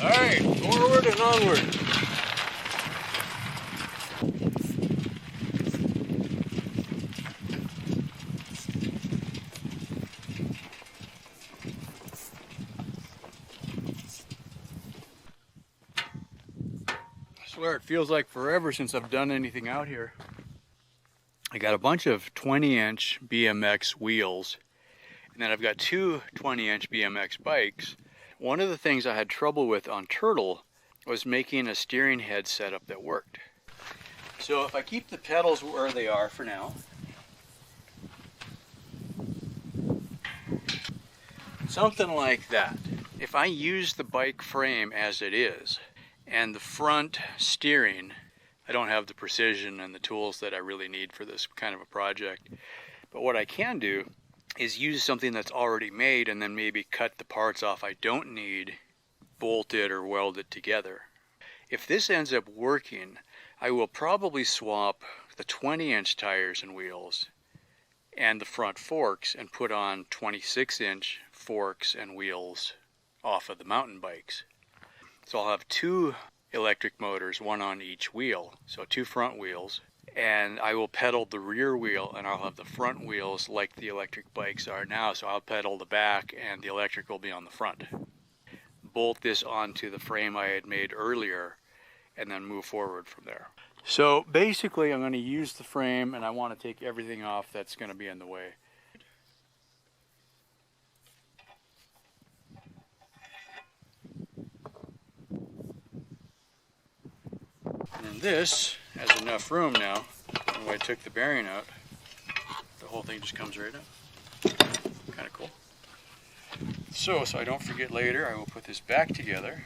Alright, forward and onward. I swear it feels like forever since I've done anything out here. I got a bunch of 20-inch BMX wheels, and then I've got two 20-inch BMX bikes. One of the things I had trouble with on Turtle was making a steering head setup that worked. So if I keep the pedals where they are for now, something like that. If I use the bike frame as it is, and the front steering, I don't have the precision and the tools that I really need for this kind of a project. But what I can do is use something that's already made and then maybe cut the parts off I don't need, bolt it or weld it together. If this ends up working, I will probably swap the 20-inch tires and wheels and the front forks and put on 26-inch forks and wheels off of the mountain bikes. So I'll have two electric motors, one on each wheel, so two front wheels, and I will pedal the rear wheel and I'll have the front wheels like the electric bikes are now, so I'll pedal the back and the electric will be on the front. Bolt this onto the frame I had made earlier and then move forward from there. So basically I'm going to use the frame and I want to take everything off that's going to be in the way. And this has enough room now. When I took the bearing out, the whole thing just comes right up. Kind of cool. So I don't forget later, I will put this back together.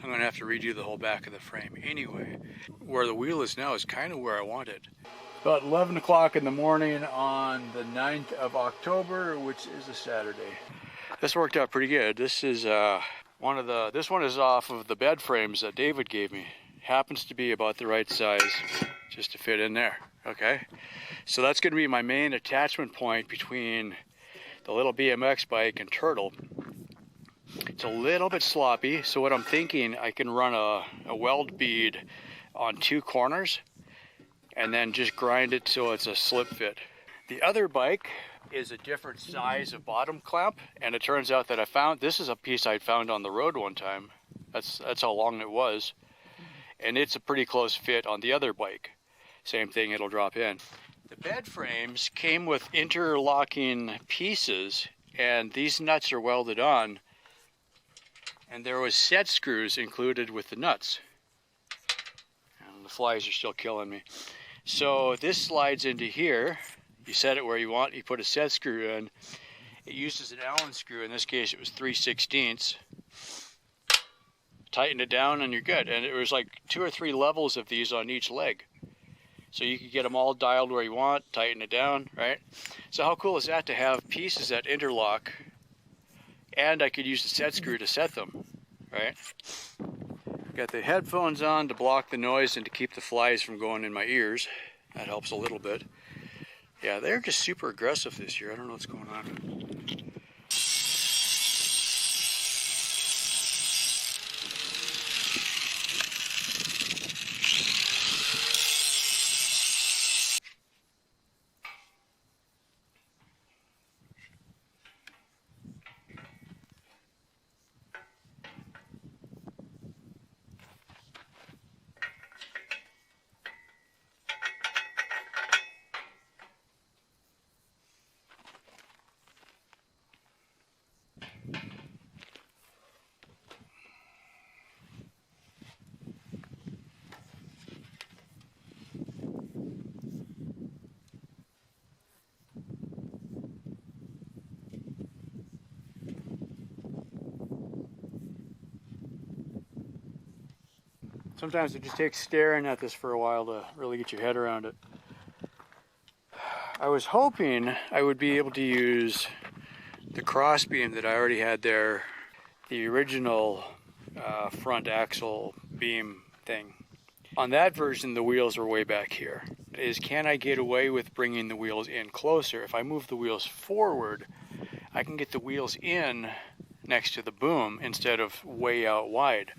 I'm going to have to redo the whole back of the frame anyway. Where the wheel is now is kind of where I want it. About 11 o'clock in the morning on the 9th of October, which is a Saturday. This worked out pretty good. This is this one is off of the bed frames that David gave me. Happens to be about the right size just to fit in there. Okay, so that's going to be my main attachment point between the little BMX bike and Turtle. It's a little bit sloppy, so what I'm thinking, I can run a weld bead on two corners and then just grind it so it's a slip fit. The other bike is a different size of bottom clamp, and it turns out that this is a piece I'd found on the road one time. That's how long it was, and it's a pretty close fit on the other bike. Same thing, it'll drop in. The bed frames came with interlocking pieces, and these nuts are welded on. And there was set screws included with the nuts. And the flies are still killing me. So this slides into here. You set it where you want. You put a set screw in. It uses an Allen screw. In this case, it was 3/16. Tighten it down and you're good. And it was like 2 or 3 levels of these on each leg. So you could get them all dialed where you want, tighten it down, right? So how cool is that to have pieces that interlock? And I could use the set screw to set them, right? Got the headphones on to block the noise and to keep the flies from going in my ears. That helps a little bit. Yeah, they're just super aggressive this year. I don't know what's going on. Sometimes it just takes staring at this for a while to really get your head around it. I was hoping I would be able to use the crossbeam that I already had there, the original front axle beam thing. On that version, the wheels are way back here. Can I get away with bringing the wheels in closer? If I move the wheels forward, I can get the wheels in next to the boom instead of way out wide.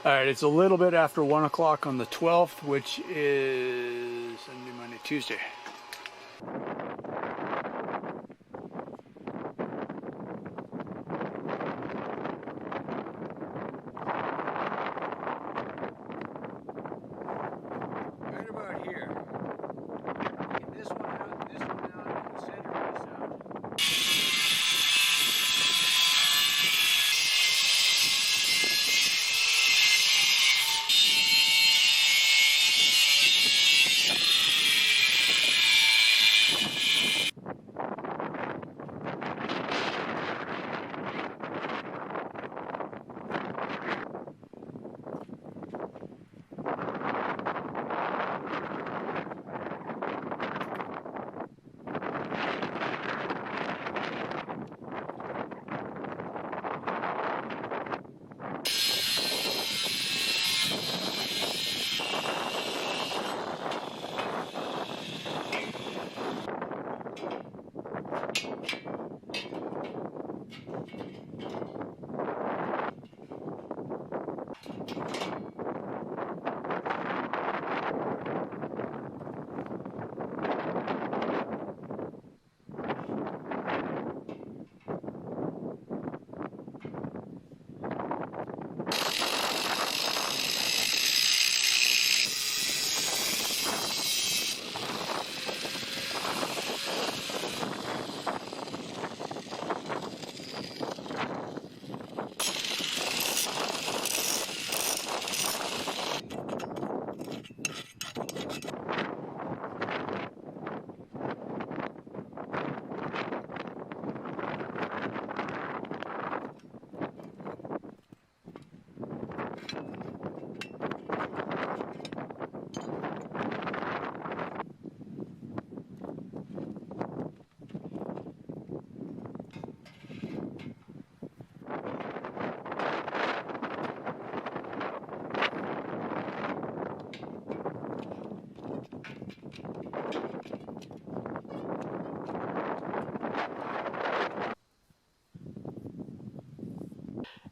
All right, it's a little bit after 1 o'clock on the 12th, which is Sunday, Monday, Tuesday.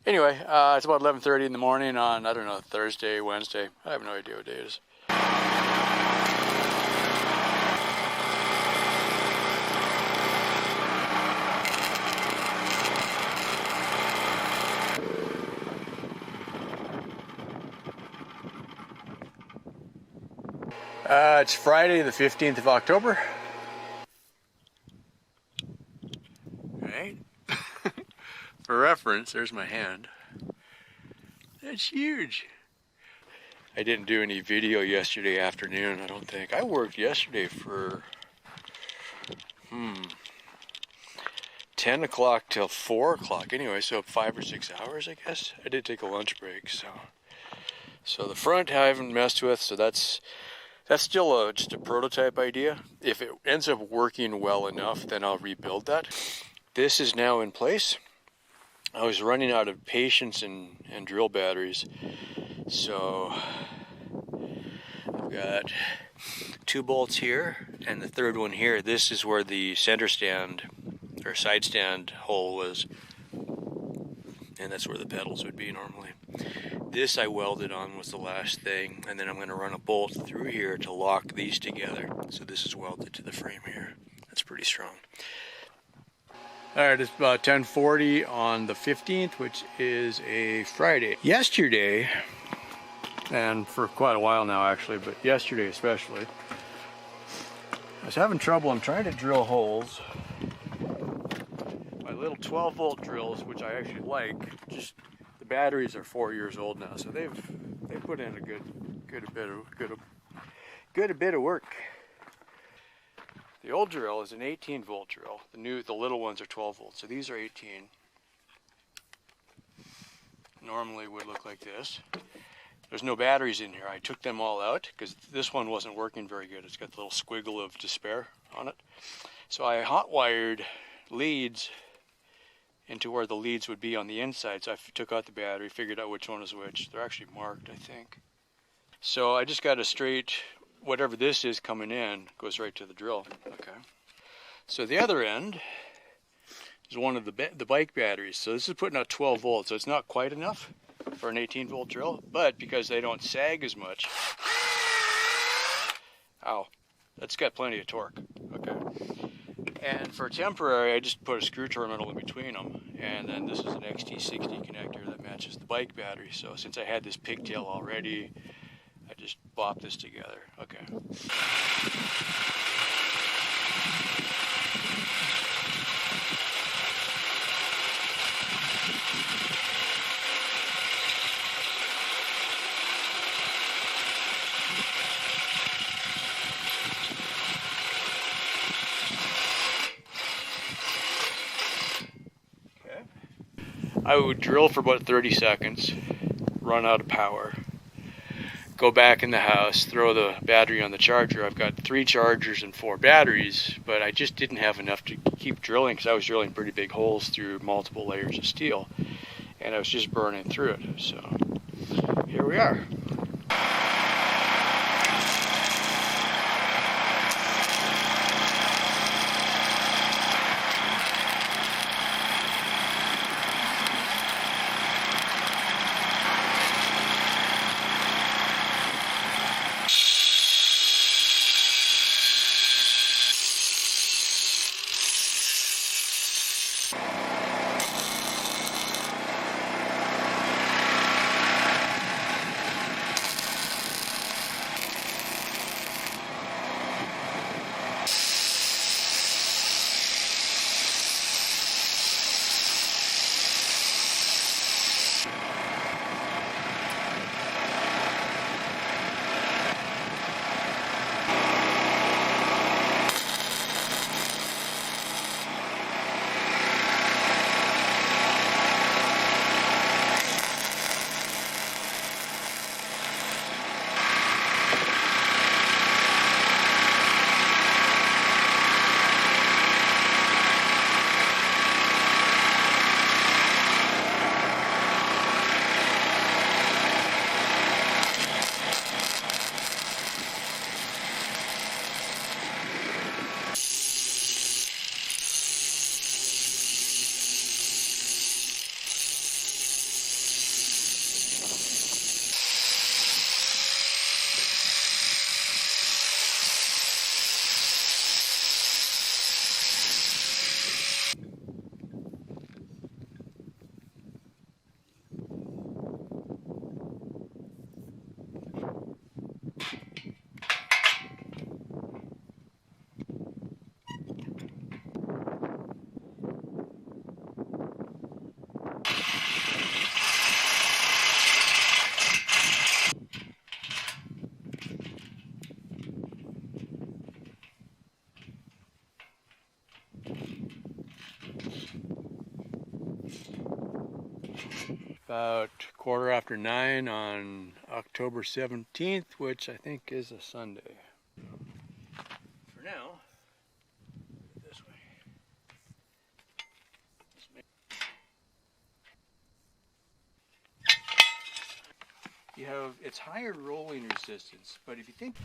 Anyway, it's about 11:30 in the morning on, I don't know, Thursday, Wednesday. I have no idea what day it is. It's Friday the 15th of October. Right? For reference, there's my hand. That's huge. I didn't do any video yesterday afternoon, I don't think. I worked yesterday for 10 o'clock till 4 o'clock. Anyway, so 5 or 6 hours, I guess. I did take a lunch break, so the front I haven't messed with, so that's still just a prototype idea. If it ends up working well enough, then I'll rebuild that. This is now in place. I was running out of patience and drill batteries, so I've got 2 bolts here and the third one here. This is where the center stand or side stand hole was, and that's where the pedals would be normally. This I welded on was the last thing, and then I'm going to run a bolt through here to lock these together. So this is welded to the frame here. That's pretty strong. Alright, it's about 10:40 on the 15th, which is a Friday. Yesterday, and for quite a while now actually, but yesterday especially, I was having trouble. I'm trying to drill holes. My little 12-volt drills, which I actually like, just the batteries are 4 years old now, so they put in a good bit of work. The old drill is an 18-volt drill. The little ones are 12 volts, so these are 18. Normally would look like this. There's no batteries in here. I took them all out because this one wasn't working very good. It's got the little squiggle of despair on it. So I hot wired leads into where the leads would be on the inside. So I took out the battery, figured out which one is which. They're actually marked, I think. So I just got a straight, whatever this is coming in, goes right to the drill. Okay. So the other end is one of the bike batteries. So this is putting out 12 volts. So it's not quite enough for an 18-volt drill, but because they don't sag as much, ow, that's got plenty of torque. Okay. And for temporary, I just put a screw terminal in between them, and then this is an XT60 connector that matches the bike battery. So since I had this pigtail already, I just bopped this together. Okay. I would drill for about 30 seconds, run out of power, go back in the house, throw the battery on the charger. I've got 3 chargers and 4 batteries, but I just didn't have enough to keep drilling because I was drilling pretty big holes through multiple layers of steel, and I was just burning through it. So here we are. About 9:15 on October 17th, which I think is a Sunday. For now, this way. You have, it's higher rolling resistance, but if you think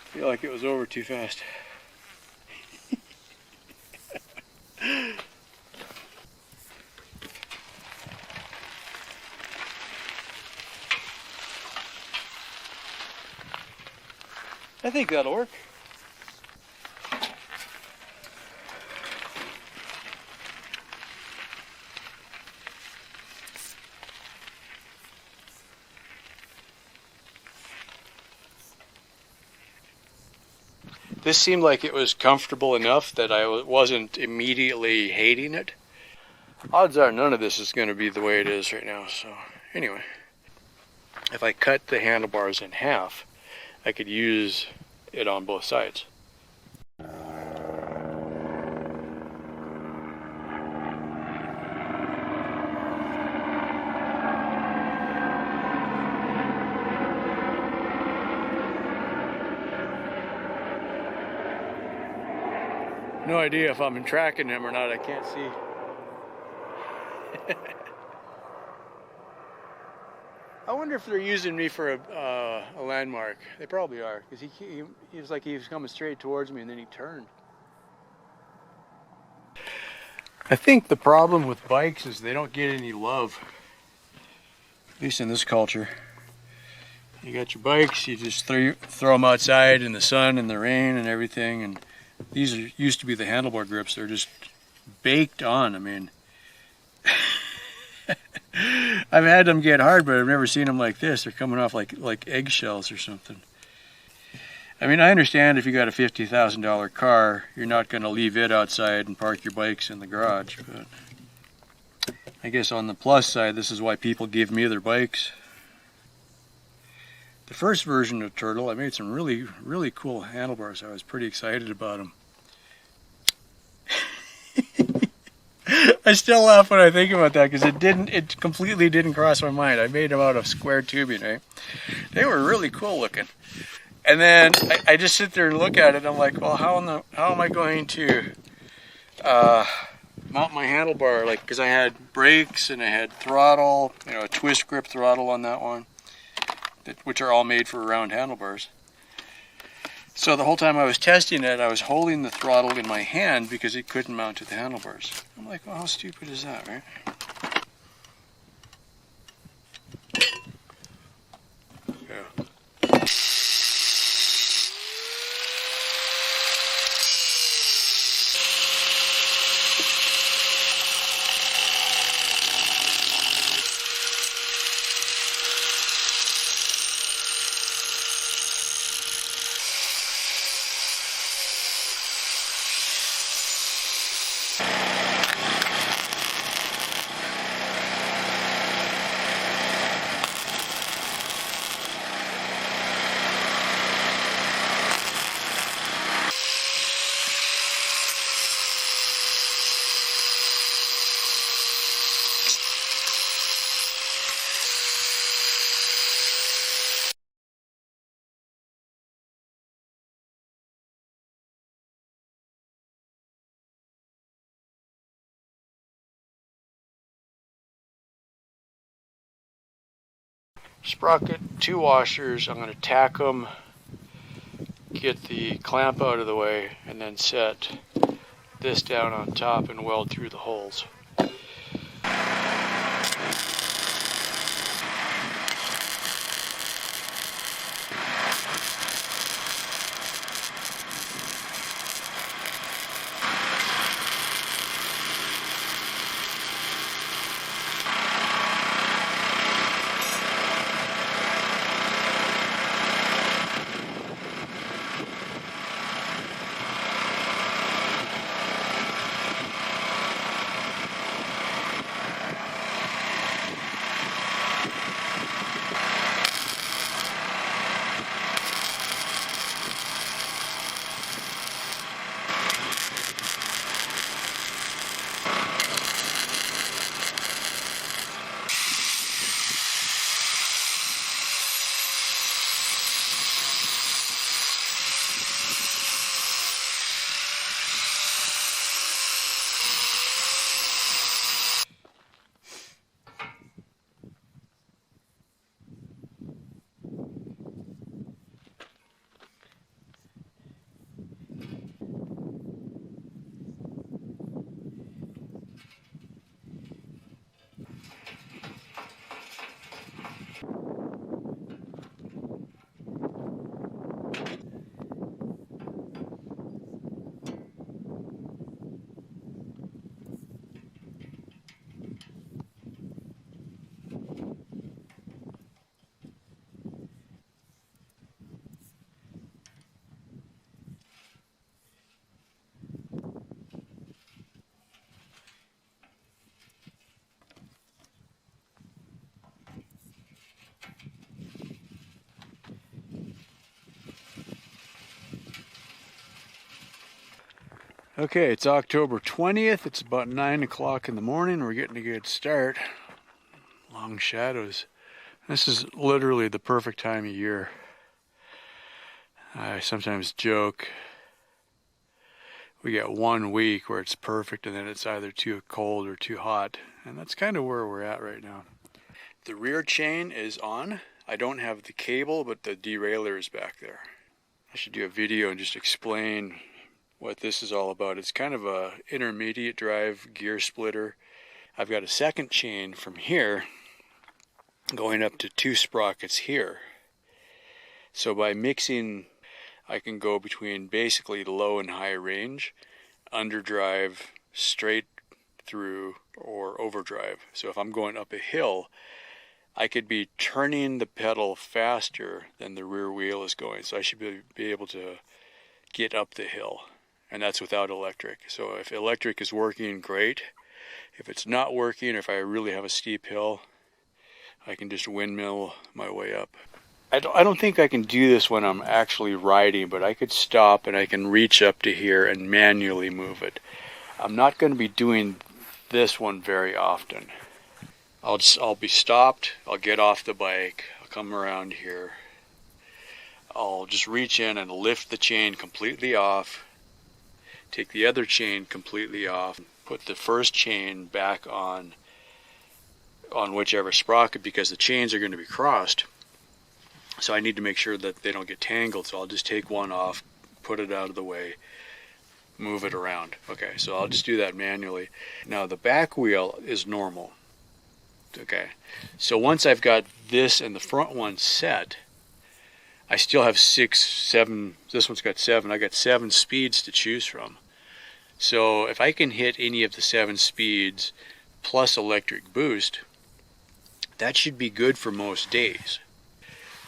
I feel like it was over too fast. I think that'll work. This seemed like it was comfortable enough that I wasn't immediately hating it. Odds are none of this is going to be the way it is right now. So anyway, if I cut the handlebars in half, I could use it on both sides. No idea if I'm tracking them or not, I can't see. I wonder if they're using me for a landmark. They probably are, because he was like he was coming straight towards me and then he turned. I think the problem with bikes is they don't get any love, at least in this culture. You got your bikes, you just throw them outside in the sun and the rain and everything, and these used to be the handlebar grips. They're just baked on. I mean, I've had them get hard, but I've never seen them like this. They're coming off like eggshells or something. I mean, I understand if you got a $50,000 car, you're not going to leave it outside and park your bikes in the garage, but I guess on the plus side, this is why people give me their bikes. The first version of Turtle, I made some really, really cool handlebars. I was pretty excited about them. I still laugh when I think about that because it completely didn't cross my mind. I made them out of square tubing, right? They were really cool looking. And then I just sit there and look at it and I'm like, well, how am I going to mount my handlebar? Like, because I had brakes and I had throttle, you know, a twist grip throttle on that one, which are all made for round handlebars. So the whole time I was testing it, I was holding the throttle in my hand because it couldn't mount to the handlebars. I'm like, well, how stupid is that, right? Yeah. Sprocket, 2 washers. I'm going to tack them, get the clamp out of the way, and then set this down on top and weld through the holes. Okay, it's October 20th. It's about 9 o'clock in the morning. We're getting a good start. Long shadows. This is literally the perfect time of year. I sometimes joke we get 1 week where it's perfect and then it's either too cold or too hot. And that's kind of where we're at right now. The rear chain is on. I don't have the cable, but the derailleur is back there. I should do a video and just explain what this is all about. It's kind of a intermediate drive gear splitter. I've got a second chain from here going up to 2 sprockets here. So by mixing, I can go between basically low and high range, underdrive, straight through, or overdrive. So if I'm going up a hill, I could be turning the pedal faster than the rear wheel is going. So I should be able to get up the hill. And that's without electric. So if electric is working, great. If it's not working, or if I really have a steep hill, I can just windmill my way up. I don't think I can do this when I'm actually riding, but I could stop and I can reach up to here and manually move it. I'm not going to be doing this one very often. I'll be stopped, I'll get off the bike, I'll come around here, I'll just reach in and lift the chain completely off, take the other chain completely off, put the first chain back on whichever sprocket, because the chains are going to be crossed. So I need to make sure that they don't get tangled. So I'll just take one off, put it out of the way, move it around. Okay, so I'll just do that manually. Now the back wheel is normal. Okay, so once I've got this and the front one set, I still have 6, 7, this one's got 7, I got 7 speeds to choose from. So if I can hit any of the 7 speeds plus electric boost, that should be good for most days.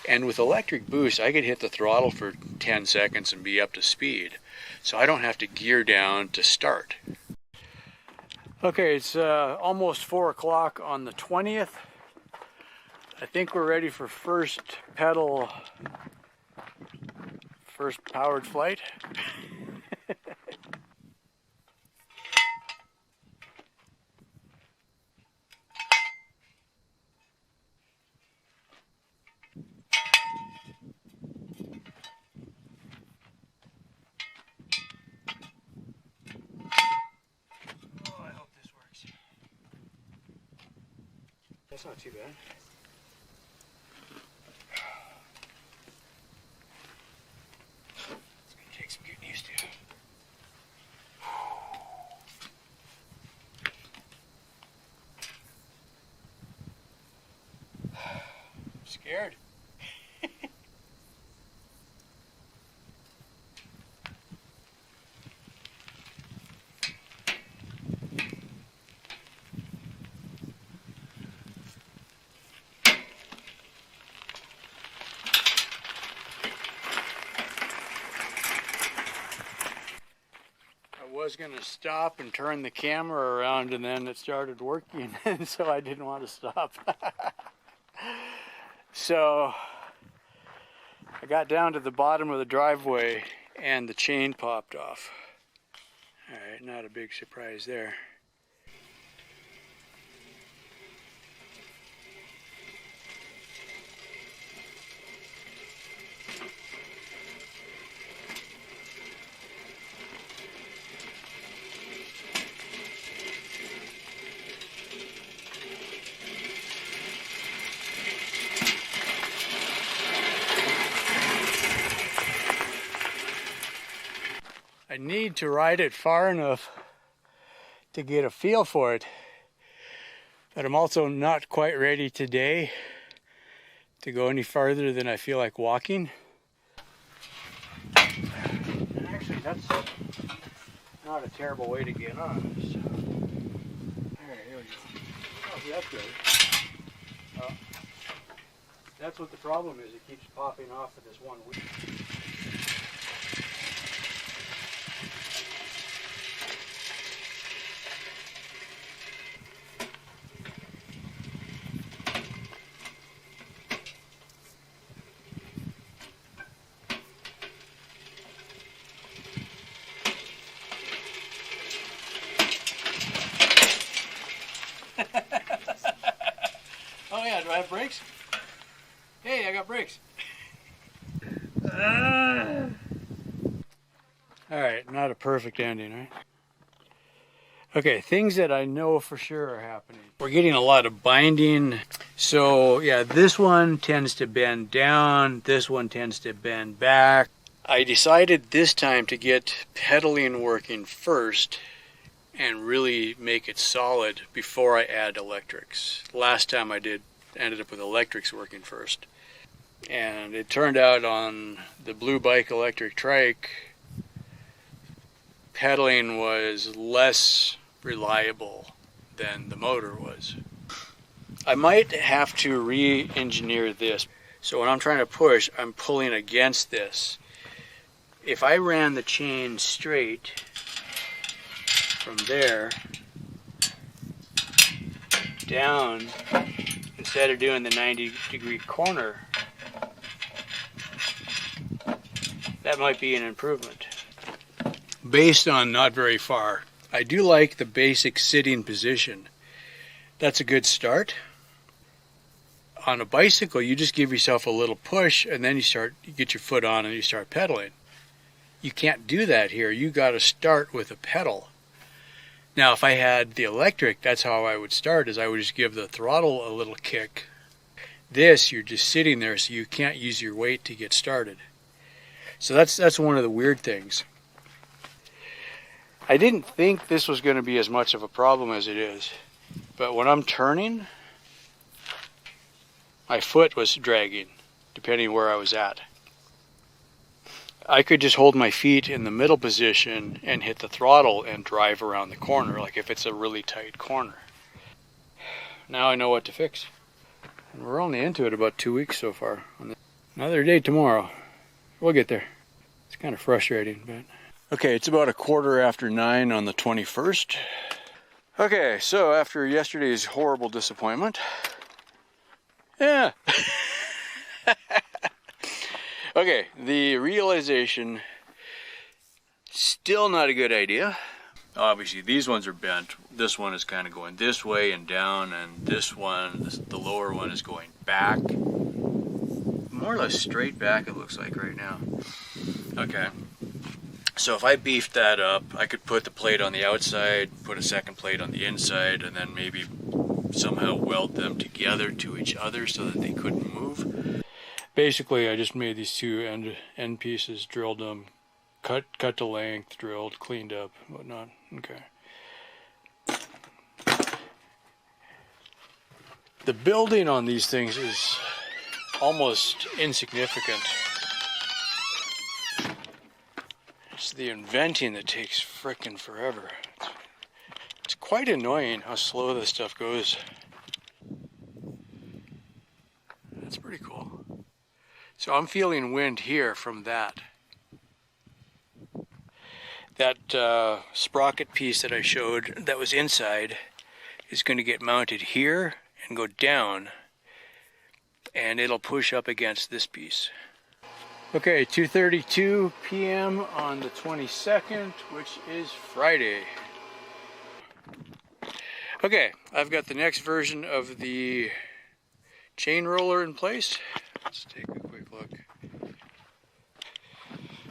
And with electric boost, I could hit the throttle for 10 seconds and be up to speed. So I don't have to gear down to start. Okay, it's almost 4 o'clock on the 20th. I think we're ready for first powered flight. That's not too bad. It's going to take some getting used to. I'm scared. I was going to stop and turn the camera around, and then it started working, and so I didn't want to stop. So I got down to the bottom of the driveway and the chain popped off. Alright, not a big surprise there. I need to ride it far enough to get a feel for it, but I'm also not quite ready today to go any farther than I feel like walking. And actually, that's not a terrible way to get on. So, alright, here we go. Oh, that's good. That's what the problem is, it keeps popping off of this one wheel. Oh yeah, do I have brakes? Hey, I got brakes. Alright, not a perfect ending, right? Okay, things that I know for sure are happening. We're getting a lot of binding. So yeah, this one tends to bend down, this one tends to bend back. I decided this time to get pedaling working first and really make it solid before I add electrics. Last time I ended up with electrics working first. And it turned out on the Blue Bike electric trike, pedaling was less reliable than the motor was. I might have to re-engineer this. So when I'm trying to push, I'm pulling against this. If I ran the chain straight from there down, instead of doing the 90-degree corner, that might be an improvement. Based on not very far, I do like the basic sitting position. That's a good start. On a bicycle, you just give yourself a little push and then you get your foot on and you start pedaling. You can't do that here. You got to start with a pedal. Now, if I had the electric, that's how I would start, is I would just give the throttle a little kick. This, you're just sitting there, so you can't use your weight to get started. So that's one of the weird things. I didn't think this was going to be as much of a problem as it is, but when I'm turning, my foot was dragging, depending where I was at. I could just hold my feet in the middle position and hit the throttle and drive around the corner, like if it's a really tight corner. Now I know what to fix. And we're only into it about 2 weeks so far. Another day tomorrow. We'll get there. It's kind of frustrating, but... Okay, it's about 9:15 on the 21st. Okay, so after yesterday's horrible disappointment... Yeah! Okay, the realization, still not a good idea. Obviously, these ones are bent. This one is kind of going this way and down, and this one, the lower one, is going back. More or less straight back, it looks like right now. Okay, so if I beefed that up, I could put the plate on the outside, put a second plate on the inside, and then maybe somehow weld them together to each other so that they couldn't move. Basically, I just made these two end pieces, drilled them, cut to length, drilled, cleaned up, whatnot. Okay. The building on these things is almost insignificant. It's the inventing that takes frickin' forever. It's quite annoying how slow this stuff goes. That's pretty cool. So I'm feeling wind here from that. That sprocket piece that I showed that was inside is going to get mounted here and go down, and it'll push up against this piece. Okay, 2:32 p.m. on the 22nd, which is Friday. Okay, I've got the next version of the chain roller in place. Let's take a quick look.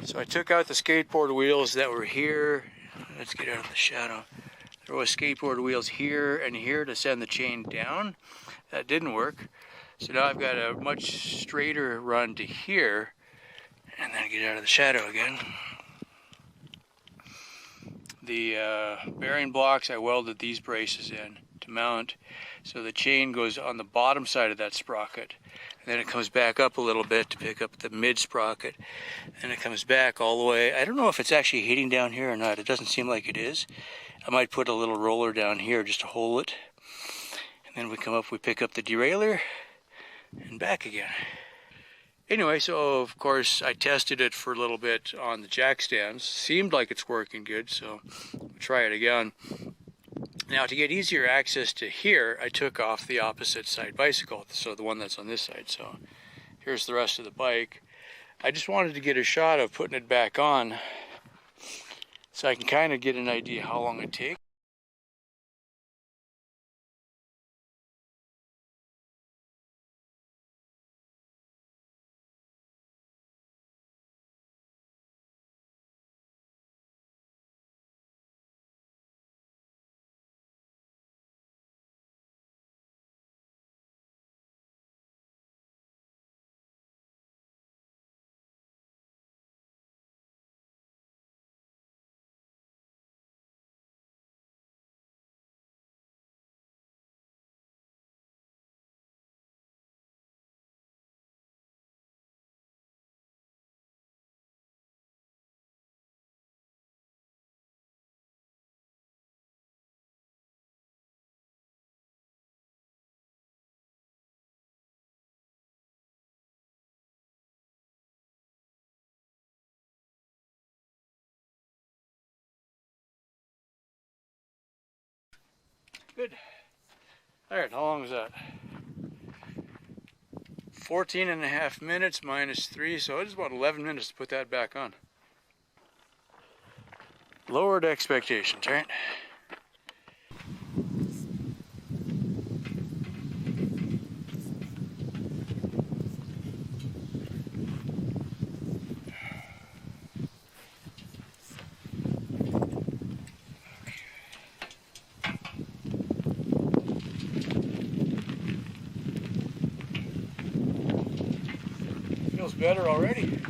So I took out the skateboard wheels that were here. Let's get out of the shadow. There was skateboard wheels here and here to send the chain down. That didn't work. So now I've got a much straighter run to here. And then get out of the shadow again. The bearing blocks, I welded these braces in to mount. So the chain goes on the bottom side of that sprocket. And then it comes back up a little bit to pick up the mid sprocket. And it comes back all the way. I don't know if it's actually hitting down here or not. It doesn't seem like it is. I might put a little roller down here just to hold it. And then we come up, we pick up the derailleur and back again. Anyway, so of course I tested it for a little bit on the jack stands. Seemed like it's working good, so we'll try it again. Now, to get easier access to here, I took off the opposite side bicycle, so the one that's on this side. So here's the rest of the bike. I just wanted to get a shot of putting it back on so I can kind of get an idea how long it takes. Good. All right, how long was that? 14.5 minutes minus 3, so it's about 11 minutes to put that back on. Lowered expectations, right? Feels better already.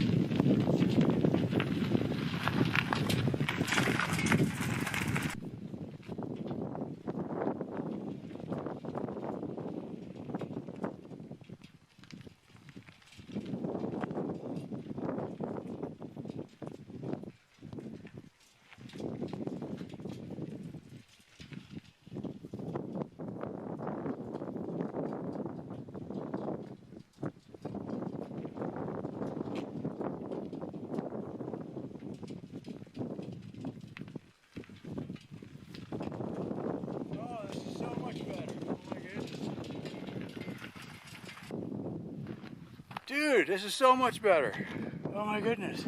Dude, this is so much better. Oh my goodness.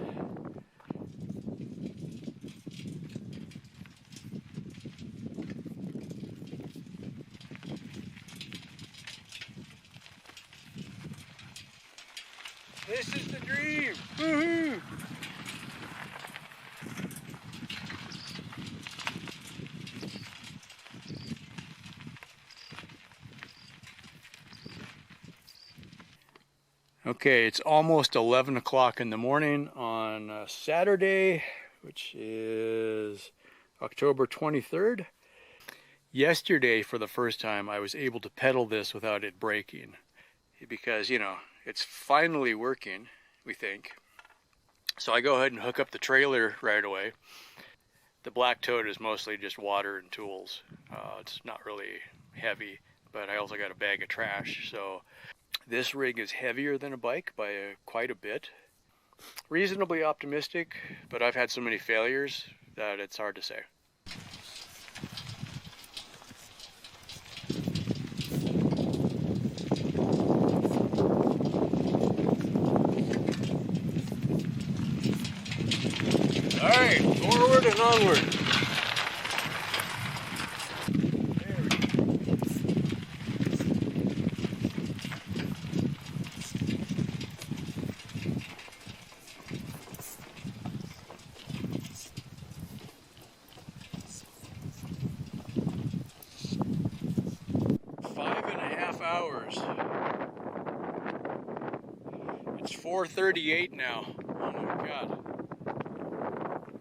This is the dream. Woohoo! Okay, it's almost 11 o'clock in the morning on Saturday, which is October 23rd. Yesterday, for the first time, I was able to pedal this without it breaking because, you know, it's finally working, we think. So I go ahead and hook up the trailer right away. The black tote is mostly just water and tools. It's not really heavy, but I also got a bag of trash, so this rig is heavier than a bike by quite a bit. Reasonably optimistic, but I've had so many failures that it's hard to say. All right, forward and onward. 5.5 hours. It's 4:38 now. Oh my God.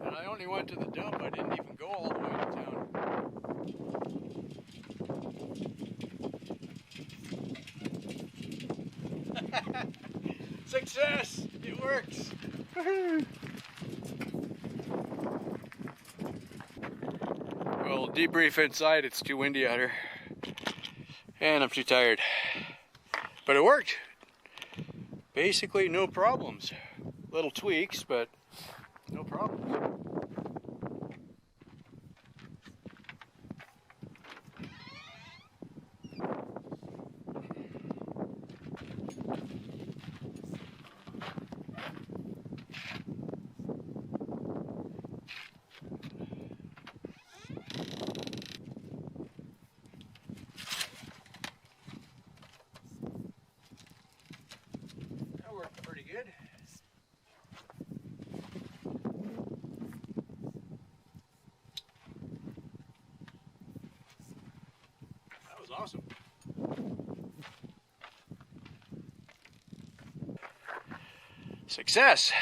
And I only went to the dump. I didn't even go all the way to town. Success! It works! Well, debrief inside. It's too windy out here. And I'm too tired. But it worked. Basically no problems. Little tweaks, but no problems. That worked pretty good. That was awesome. Success!